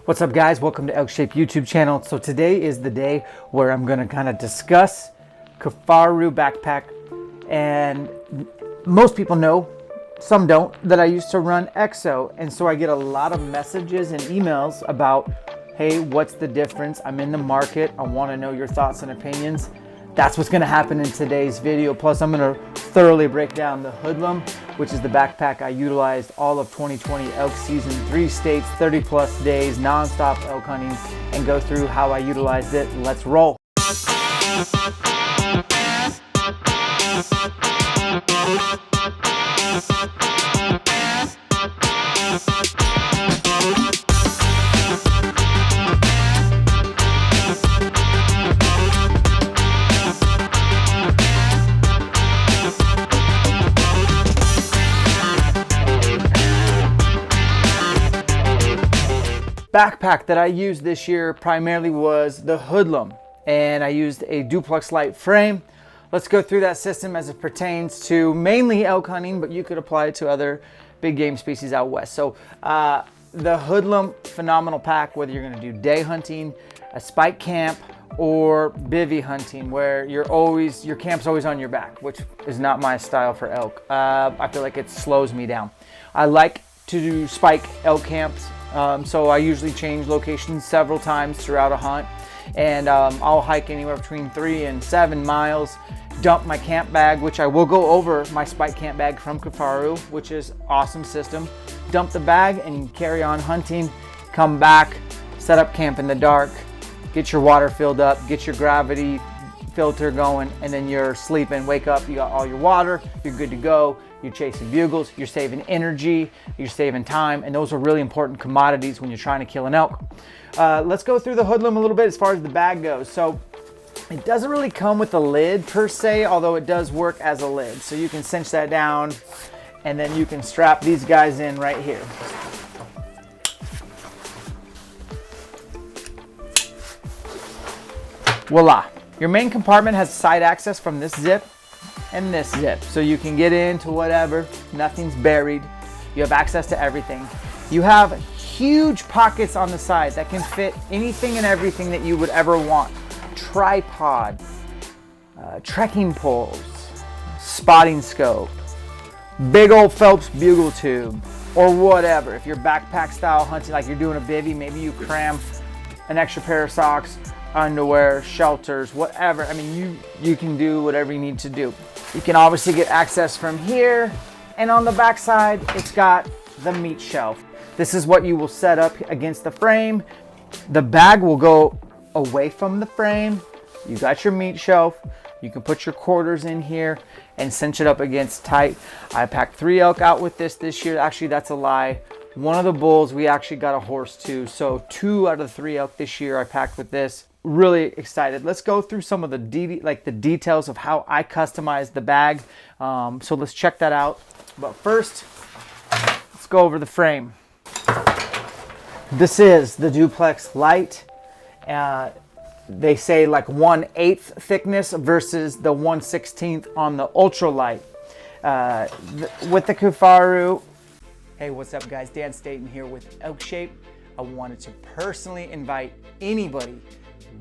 What's up guys, welcome to ElkShape YouTube channel. So today is the day where I'm gonna kind of discuss Kifaru backpack. And most people know, some don't, that I used to run EXO. And so I get a lot of messages and emails about, hey, what's the difference? I'm in the market, I wanna know your thoughts and opinions. That's what's gonna happen in today's video. Plus I'm gonna thoroughly break down the Hoodlum, which is the backpack I utilized all of 2020 elk season, 3 states, 30 plus days, non-stop elk hunting, and go through how I utilized it. Let's roll. Backpack that I used this year primarily was the Hoodlum, and I used a Duplex Lite Frame. Let's go through that system as it pertains to mainly elk hunting, but you could apply it to other big game species out west. So the Hoodlum, phenomenal pack, whether you're gonna do day hunting, a spike camp, or bivvy hunting, where your camp's always on your back, which is not my style for elk. I feel like it slows me down. I like to do spike elk camps. So I usually change locations several times throughout a hunt, and I'll hike anywhere between 3 and 7 miles, dump my camp bag, which I will go over my spike camp bag from Kifaru, which is awesome system. Dump the bag and carry on hunting, come back, set up camp in the dark, get your water filled up, get your gravity filter going, and then you're sleeping, wake up, you got all your water, you're good to go. You're chasing bugles, you're saving energy, you're saving time, and those are really important commodities when you're trying to kill an elk. Let's go through the Hoodlum a little bit as far as the bag goes. So it doesn't really come with a lid per se, although it does work as a lid. So you can cinch that down, and then you can strap these guys in right here. Voila. Your main compartment has side access from this zip and this zip, so you can get into whatever, nothing's buried, you have access to everything. You have huge pockets on the side that can fit anything and everything that you would ever want. Tripod, trekking poles, spotting scope, big old Phelps bugle tube, or whatever. If you're backpack style hunting, like you're doing a bivvy, maybe you cram an extra pair of socks, underwear, shelters, whatever. I mean, you can do whatever you need to do. You can obviously get access from here, and on the back side, it's got the meat shelf. This is what you will set up against the frame. The bag will go away from the frame. You got your meat shelf. You can put your quarters in here and cinch it up against tight. I packed 3 elk out with this year. Actually, that's a lie. One of the bulls, we actually got a horse too. So 2 out of the 3 elk this year I packed with this. Really excited. Let's go through some of the details of how I customized the bag. So let's check that out. But first, let's go over the frame. This is the Duplex Lite. They say like 1/8 thickness versus the 1/16 on the Ultra Light. With the Kifaru. Hey, what's up guys? Dan Staten here with ElkShape. I wanted to personally invite anybody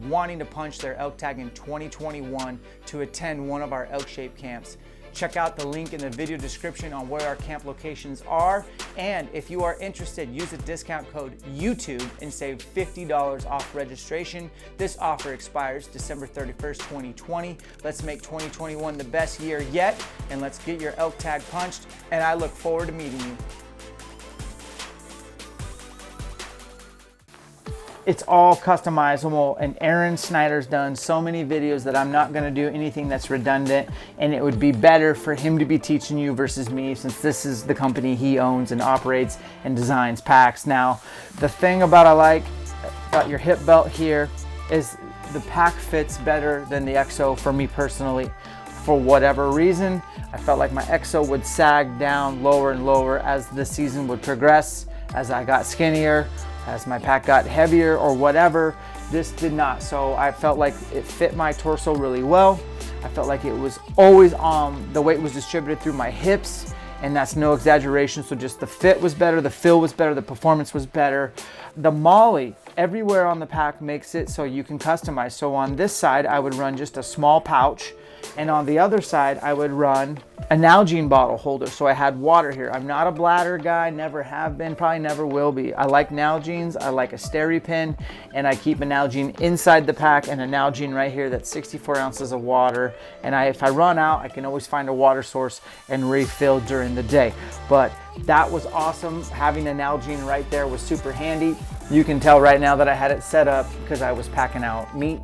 wanting to punch their elk tag in 2021 to attend one of our ElkShape camps. Check out the link in the video description on where our camp locations are. And if you are interested, use the discount code YouTube and save $50 off registration. This offer expires December 31st, 2020. Let's make 2021 the best year yet, and let's get your elk tag punched. And I look forward to meeting you. It's all customizable, and Aaron Snyder's done so many videos that I'm not gonna do anything that's redundant, and it would be better for him to be teaching you versus me, since this is the company he owns and operates and designs packs. Now, the thing about your hip belt here is the pack fits better than the EXO for me personally. For whatever reason, I felt like my EXO would sag down lower and lower as the season would progress, as I got skinnier, as my pack got heavier or whatever. This did not. So I felt like it fit my torso really well. I felt like it was always the weight was distributed through my hips and that's no exaggeration. So just the fit was better, the feel was better, the performance was better. The MOLLE everywhere on the pack makes it so you can customize. So on this side, I would run just a small pouch, and on the other side, I would run a Nalgene bottle holder. So I had water here. I'm not a bladder guy, never have been, probably never will be. I like Nalgenes, I like a SteriPen, and I keep a Nalgene inside the pack and a Nalgene right here that's 64 ounces of water. And if I run out, I can always find a water source and refill during the day. But that was awesome. Having a Nalgene right there was super handy. You can tell right now that I had it set up because I was packing out meat.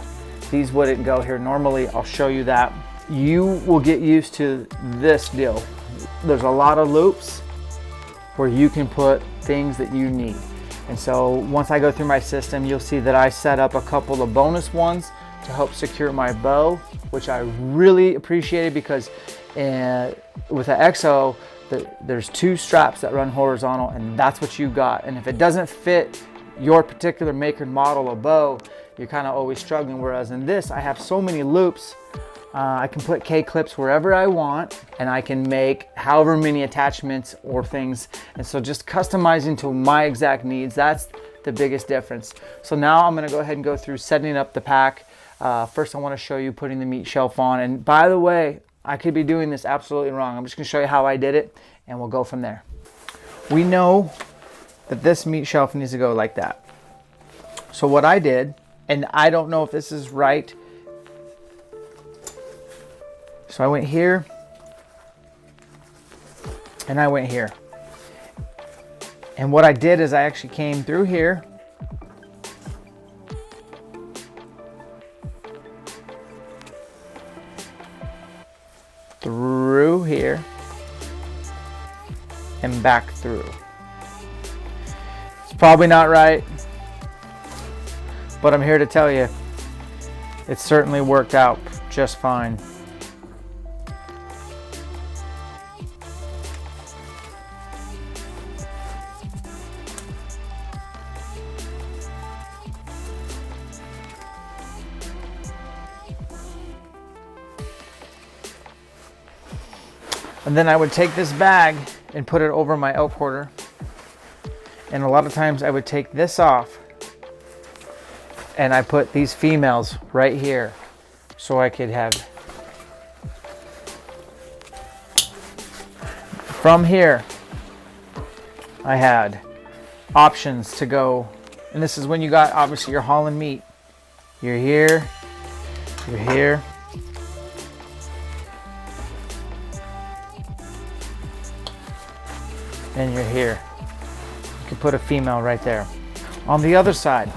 These wouldn't go here normally. I'll show you that. You will get used to this deal. There's a lot of loops where you can put things that you need. And so once I go through my system, you'll see that I set up a couple of bonus ones to help secure my bow, which I really appreciated because with the EXO, there's 2 straps that run horizontal, and that's what you got. And if it doesn't fit your particular make and model of bow, you're kind of always struggling. Whereas in this, I have so many loops. I can put K-clips wherever I want, and I can make however many attachments or things. And so just customizing to my exact needs, that's the biggest difference. So now I'm gonna go ahead and go through setting up the pack. First, I wanna show you putting the meat shelf on. And by the way, I could be doing this absolutely wrong. I'm just gonna show you how I did it, and we'll go from there. We know that this meat shelf needs to go like that. So what I did, and I don't know if this is right, so I went here, and I went here. And what I did is I actually came through here, through here, and back through. It's probably not right, but I'm here to tell you, it certainly worked out just fine. And then I would take this bag and put it over my elk quarter. And a lot of times I would take this off and I put these females right here so I could have, from here, I had options to go. And this is when you got, obviously you're hauling meat. You're here, you're here. And you're here. You can put a female right there. On the other side,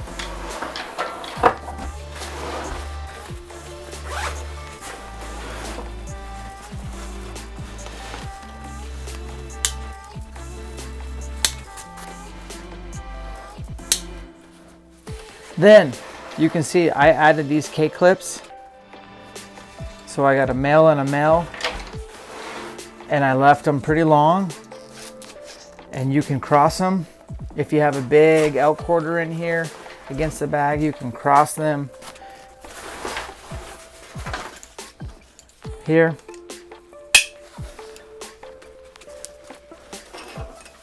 then you can see I added these K-clips. So I got a male and a male, and I left them pretty long. And you can cross them. If you have a big elk quarter in here against the bag, you can cross them here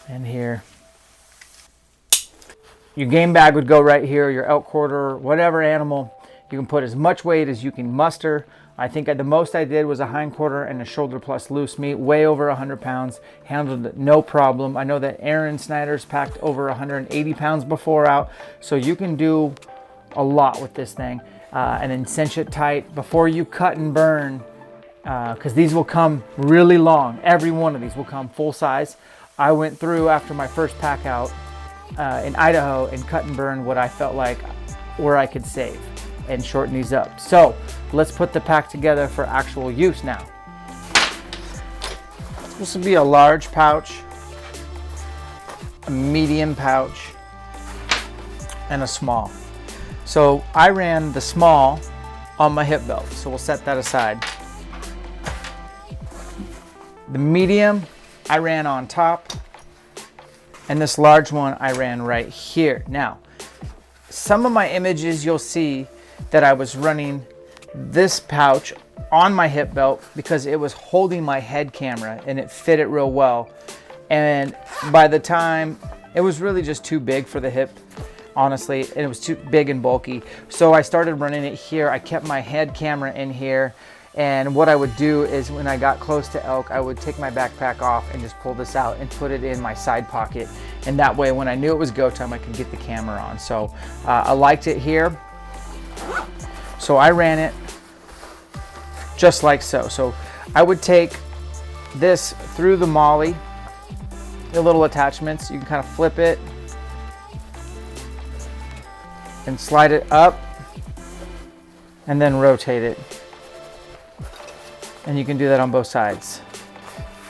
and here. Your game bag would go right here, your elk quarter, whatever animal. You can put as much weight as you can muster. I think the most I did was a hind quarter and a shoulder plus loose meat, way over 100 pounds, handled it no problem. I know that Aaron Snyder's packed over 180 pounds before out, so you can do a lot with this thing. And then cinch it tight before you cut and burn, because these will come really long. Every one of these will come full size. I went through after my first pack out in Idaho and cut and burn what I felt like where I could save and shorten these up. So let's put the pack together for actual use now. This will be a large pouch, a medium pouch, and a small. So I ran the small on my hip belt, so we'll set that aside. The medium I ran on top, and this large one I ran right here. Now, some of my images you'll see that I was running this pouch on my hip belt because it was holding my head camera and it fit it real well. And by the time, it was really just too big for the hip, honestly, and it was too big and bulky. So I started running it here. I kept my head camera in here. And what I would do is when I got close to elk, I would take my backpack off and just pull this out and put it in my side pocket. And that way, when I knew it was go time, I could get the camera on. So I liked it here. So I ran it just like so. So I would take this through the molly, the little attachments. You can kind of flip it and slide it up and then rotate it. And you can do that on both sides.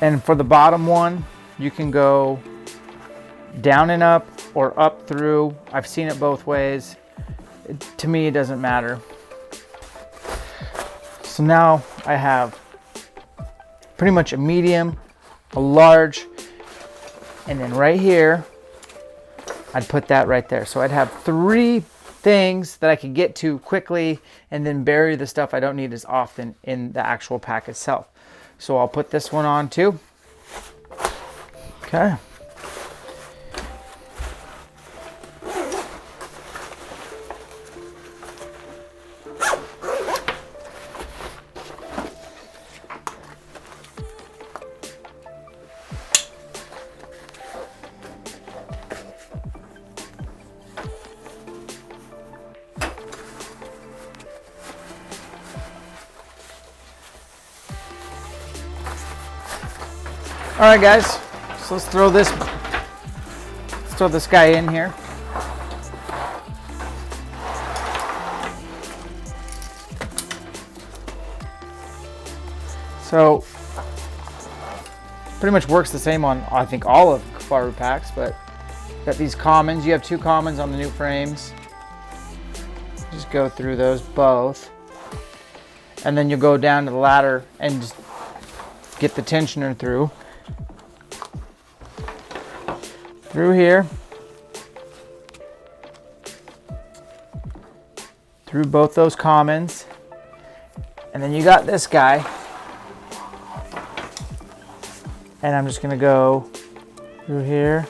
And for the bottom one, you can go down and up or up through. I've seen it both ways. To me, it doesn't matter. So now I have pretty much a medium, a large, and then right here, I'd put that right there. So I'd have 3 things that I could get to quickly and then bury the stuff I don't need as often in the actual pack itself. So I'll put this one on too. Okay. All right, guys, so let's throw this guy in here. So pretty much works the same on, I think, all of Kifaru packs, but got these commons. You have 2 commons on the new frames. Just go through those both. And then you go down to the ladder and just get the tensioner through here, through both those commons, and then you got this guy, and I'm just gonna go through here.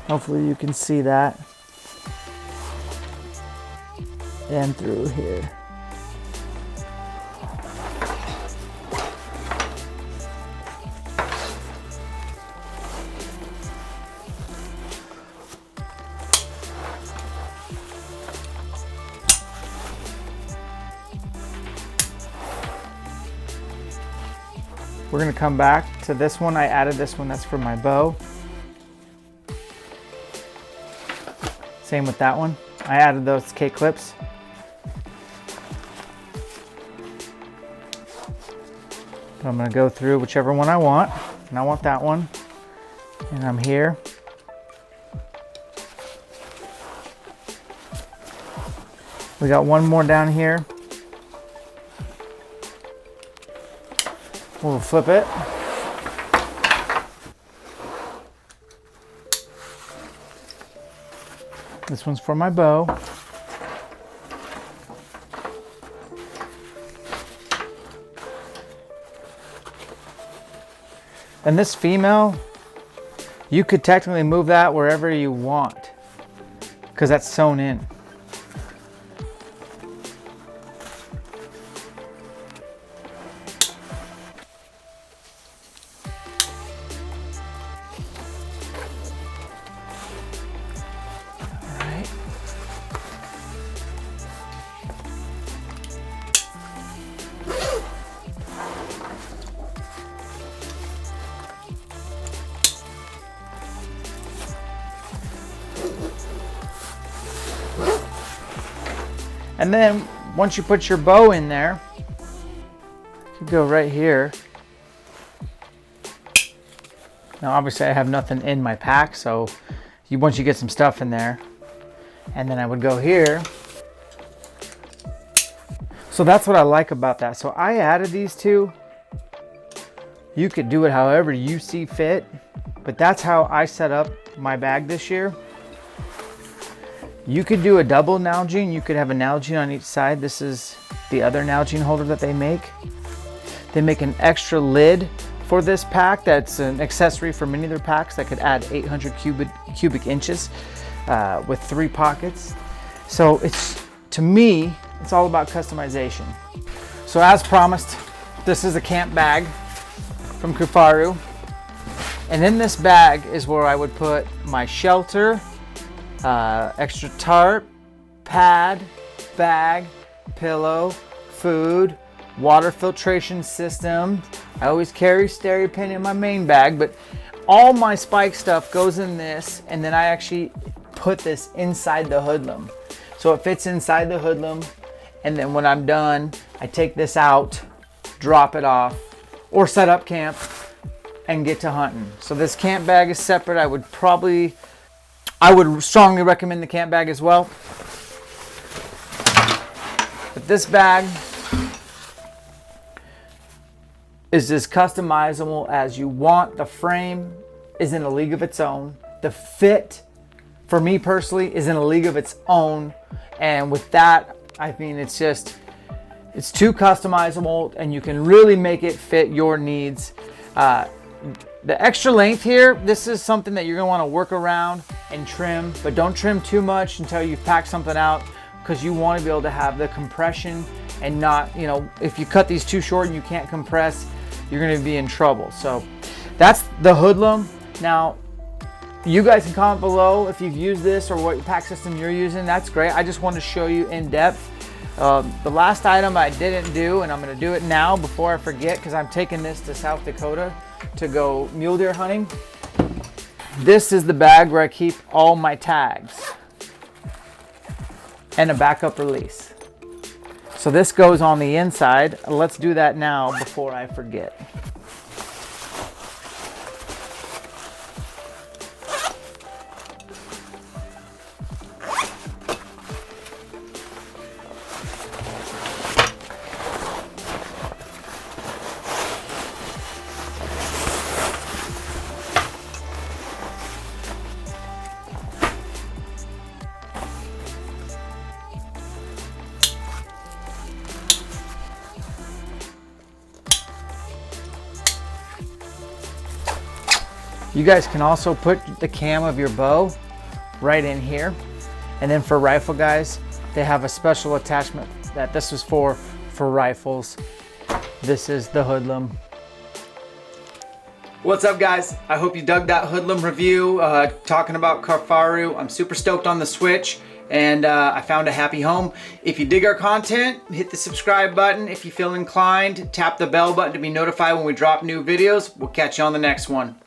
Hopefully you can see that, and through here. We're gonna come back to this one. I added this one, that's for my bow. Same with that one. I added those K-clips. I'm gonna go through whichever one I want, and I want that one. And I'm here. We got one more down here. We'll flip it. This one's for my bow. And this female, you could technically move that wherever you want because that's sewn in. And then once you put your bow in there, you go right here. Now obviously I have nothing in my pack, so once you get some stuff in there, and then I would go here. So that's what I like about that. So I added these 2. You could do it however you see fit, but that's how I set up my bag this year. You could do a double Nalgene. You could have a Nalgene on each side. This is the other Nalgene holder that they make. They make an extra lid for this pack that's an accessory for many of their packs that could add 800 cubic inches with 3 pockets. So to me, it's all about customization. So as promised, this is a camp bag from Kifaru. And in this bag is where I would put my shelter, extra tarp, pad, bag, pillow, food, water filtration system. I always carry SteriPen in my main bag, but all my spike stuff goes in this, and then I actually put this inside the Hoodlum. So it fits inside the Hoodlum, and then when I'm done, I take this out, drop it off, or set up camp and get to hunting. So this camp bag is separate. I would strongly recommend the camp bag as well. But this bag is as customizable as you want. The frame is in a league of its own. The fit, for me personally, is in a league of its own. And with that, I mean, it's too customizable, and you can really make it fit your needs. The extra length here, this is something that you're gonna wanna work around and trim, but don't trim too much until you pack something out, because you wanna be able to have the compression and not, if you cut these too short and you can't compress, you're gonna be in trouble. So that's the Hoodlum. Now, you guys can comment below if you've used this or what pack system you're using. That's great. I just wanted to show you in depth. The last item I didn't do, and I'm gonna do it now before I forget, because I'm taking this to South Dakota to go mule deer hunting. This is the bag where I keep all my tags and a backup release. So this goes on the inside. Let's do that now before I forget. You guys can also put the cam of your bow right in here. And then for rifle guys, they have a special attachment that this is for rifles. This is the Hoodlum. What's up guys? I hope you dug that Hoodlum review talking about Kifaru. I'm super stoked on the Switch, and I found a happy home. If you dig our content, hit the subscribe button. If you feel inclined, tap the bell button to be notified when we drop new videos. We'll catch you on the next one.